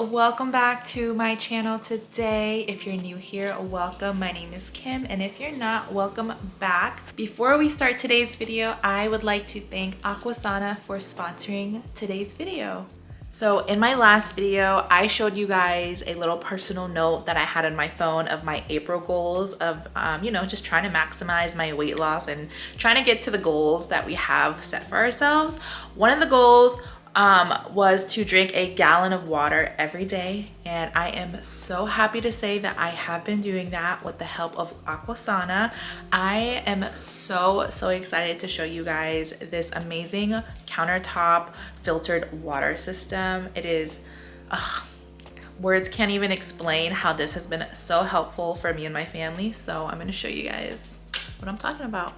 welcome back to my channel today. If you're new here, welcome. My name is Kim, and if you're not, welcome back. Before we start today's video, I would like to thank Aquasana for sponsoring today's video. So in my last video, I showed you guys a little personal note that I had on my phone of my April goals of, just trying to maximize my weight loss and trying to get to the goals that we have set for ourselves. One of the goals was to drink a gallon of water every day, and I am so happy to say that I have been doing that with the help of Aquasana. I am so excited to show you guys this amazing countertop filtered water system. It is words can't even explain how this has been so helpful for me and my family, so I'm going to show you guys what I'm talking about.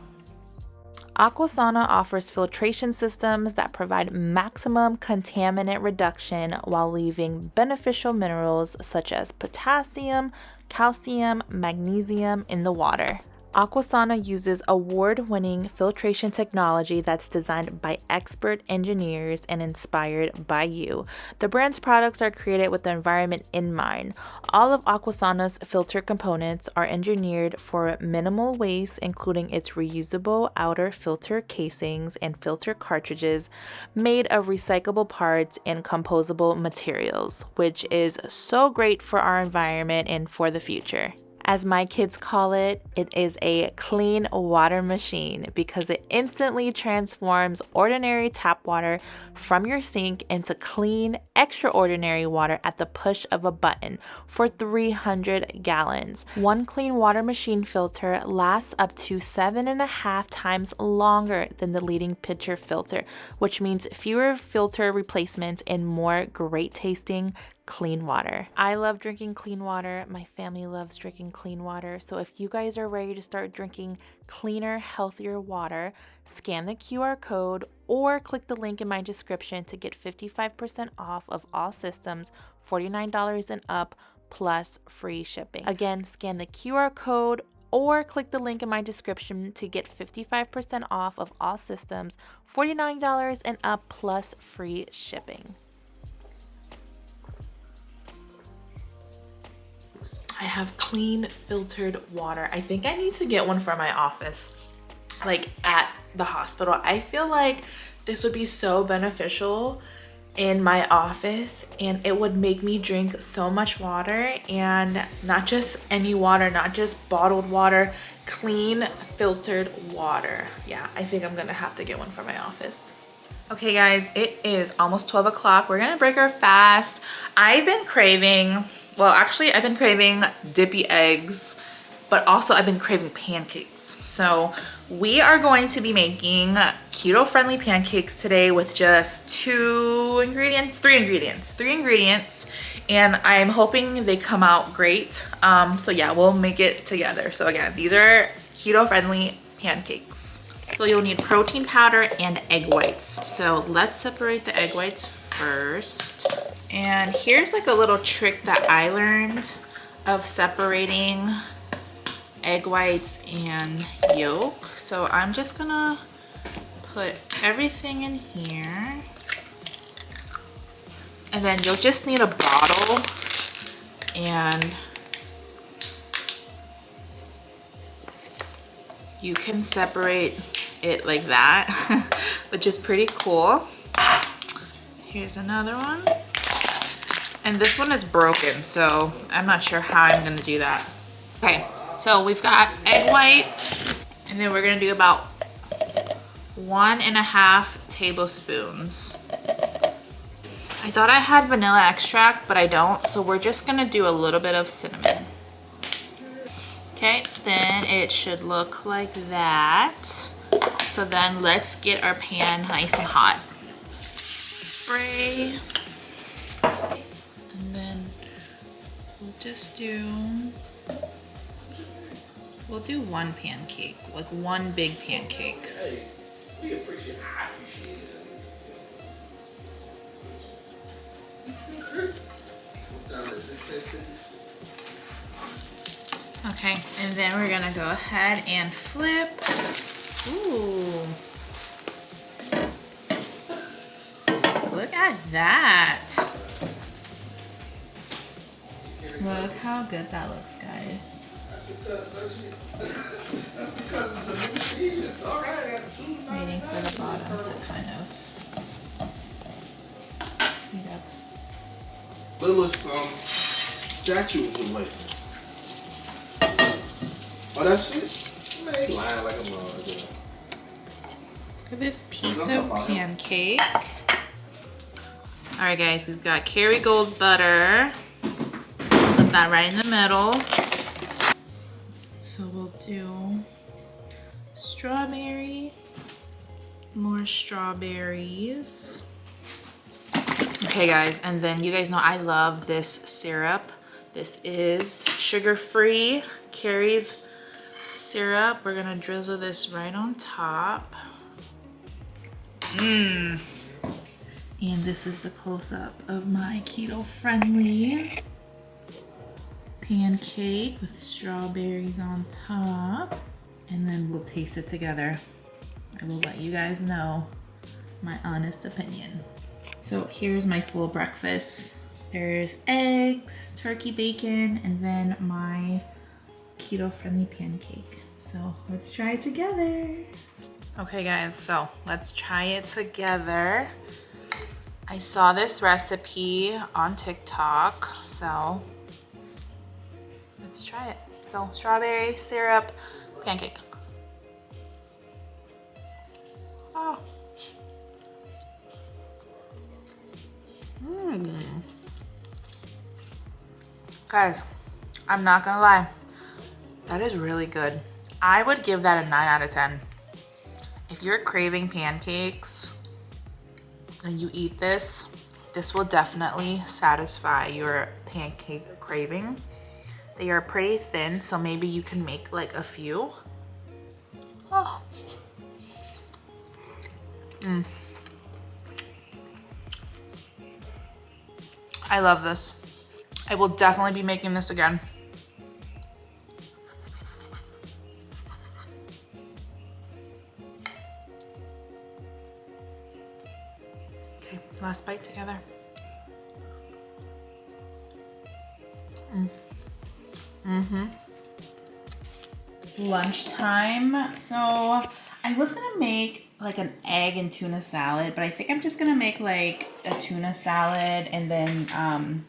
Aquasana offers filtration systems that provide maximum contaminant reduction while leaving beneficial minerals such as potassium, calcium, magnesium in the water. Aquasana uses award-winning filtration technology that's designed by expert engineers and inspired by you. The brand's products are created with the environment in mind. All of Aquasana's filter components are engineered for minimal waste, including its reusable outer filter casings and filter cartridges made of recyclable parts and composable materials, which is so great for our environment and for the future. As my kids call it, it is a clean water machine because it instantly transforms ordinary tap water from your sink into clean, extraordinary water at the push of a button for 300 gallons. One clean water machine filter lasts up to 7.5 times longer than the leading pitcher filter, which means fewer filter replacements and more great tasting clean water. I love drinking clean water. My family loves drinking clean water. So if you guys are ready to start drinking cleaner, healthier water, scan the QR code or click the link in my description to get 55% off of all systems, $49 and up, plus free shipping. Again, scan the QR code or click the link in my description to get 55% off of all systems, $49 and up, plus free shipping. I have clean filtered water. I think I need to get one for my office, like at the hospital. I feel like this would be so beneficial in my office, and it would make me drink so much water, and not just any water, not just bottled water, clean filtered water. Yeah, I think I'm gonna have to get one for my office. Okay guys, it is almost 12 o'clock. We're gonna break our fast. I've been craving dippy eggs, but also I've been craving pancakes. So we are going to be making keto-friendly pancakes today with just three ingredients, and I'm hoping they come out great. So yeah, we'll make it together. So again, these are keto-friendly pancakes. So you'll need protein powder and egg whites. So let's separate the egg whites first. And here's like a little trick that I learned of separating egg whites and yolk. So I'm just gonna put everything in here. And then you'll just need a bottle, and you can separate it like that, which is pretty cool. Here's another one. And this one is broken, so I'm not sure how I'm gonna do that. Okay, so we've got egg whites, and then we're gonna do about 1.5 tablespoons. I thought I had vanilla extract, but I don't, so we're just gonna do a little bit of cinnamon. Okay, then it should look like that. So then let's get our pan nice and hot. Spray. And then we'll do one pancake, like one big pancake. Hey, we appreciate it. I appreciate it. What time is it? Okay, and then we're gonna go ahead and flip. Ooh. Look at that. Look how good that looks, guys. That's because it's a new season. All right, I got two. Waiting for the bottom to kind of heat up. Littlest statue was away. Oh, that's it? Man, they lying like a mother. Look at this piece of pancake. All right, guys, we've got Kerrygold butter. Put that right in the middle. So we'll do strawberry, more strawberries. Okay, guys, and then you guys know I love this syrup. This is sugar-free Kerry's syrup. We're gonna drizzle this right on top. And this is the close-up of my keto-friendly pancake with strawberries on top. And then we'll taste it together. I will let you guys know my honest opinion. So here's my full breakfast. There's eggs, turkey bacon, and then my keto-friendly pancake. So let's try it together. Okay guys, so let's try it together. I saw this recipe on TikTok, so let's try it. So strawberry syrup pancake. Oh. Guys, I'm not gonna lie. That is really good. I would give that a 9 out of 10. If you're craving pancakes and you eat this, this will definitely satisfy your pancake craving. They are pretty thin, so maybe you can make like a few. Oh. I love this. I will definitely be making this again. Okay, last bite together. Lunchtime. So I was gonna make like an egg and tuna salad, but I think I'm just gonna make like a tuna salad and then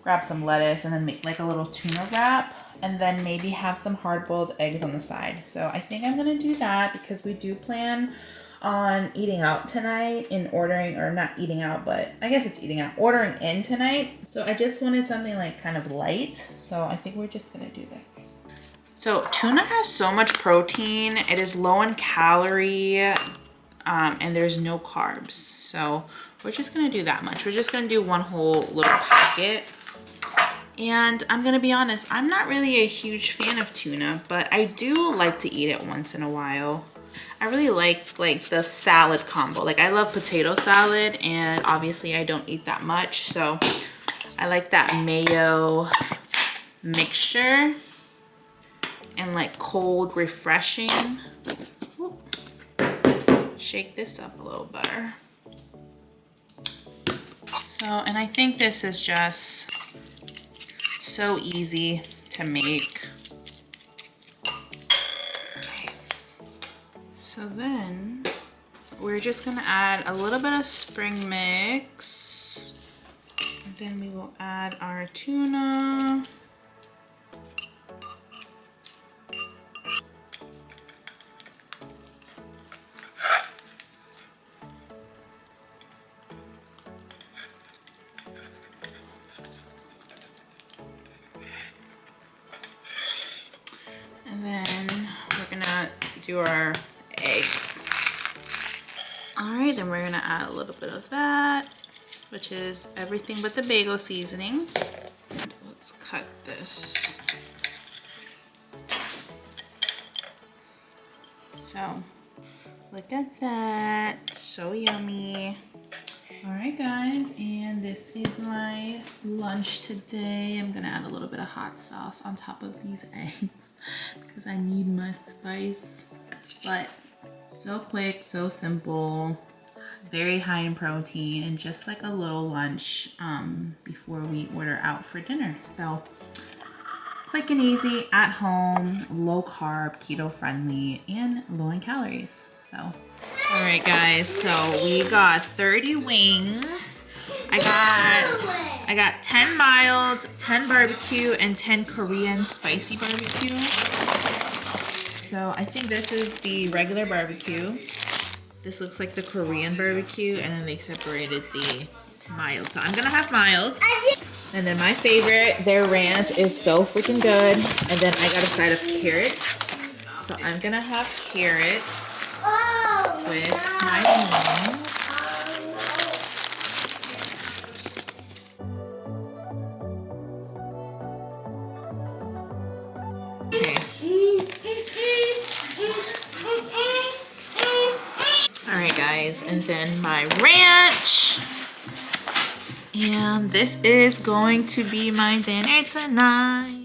grab some lettuce and then make like a little tuna wrap and then maybe have some hard-boiled eggs on the side. So I think I'm gonna do that because we do plan on eating out tonight and ordering, or not eating out, but I guess it's eating out, ordering in tonight. So I just wanted something like kind of light. So I think we're just gonna do this. So tuna has so much protein. It is low in calorie and there's no carbs. So we're just gonna do that much. We're just gonna do one whole little packet. And I'm gonna be honest, I'm not really a huge fan of tuna, but I do like to eat it once in a while. I really like the salad combo. Like I love potato salad and obviously I don't eat that much. So I like that mayo mixture and like cold refreshing. Ooh. Shake this up a little better. So, and I think this is just so easy to make. Okay. So then we're just gonna add a little bit of spring mix. And then we will add our tuna. And then we're gonna do our eggs. All right, then we're gonna add a little bit of that, which is everything but the bagel seasoning. And let's cut this. So, look at that, so yummy. All right guys, and this is my lunch today. I'm gonna add a little bit of hot sauce on top of these eggs because I need my spice. But so quick, so simple, very high in protein, and just like a little lunch before we order out for dinner. So Quick and easy, at home, low carb, keto friendly, and low in calories. So, all right, guys. So we got 30 wings. I got 10 mild, 10 barbecue, and 10 Korean spicy barbecue. So I think this is the regular barbecue. This looks like the Korean barbecue, and then they separated the mild. So I'm gonna have mild. And then my favorite, their ranch is so freaking good. And then I got a side of carrots. So I'm gonna have carrots with my wings. Okay. All right, guys, and then my ranch. And this is going to be my dinner tonight.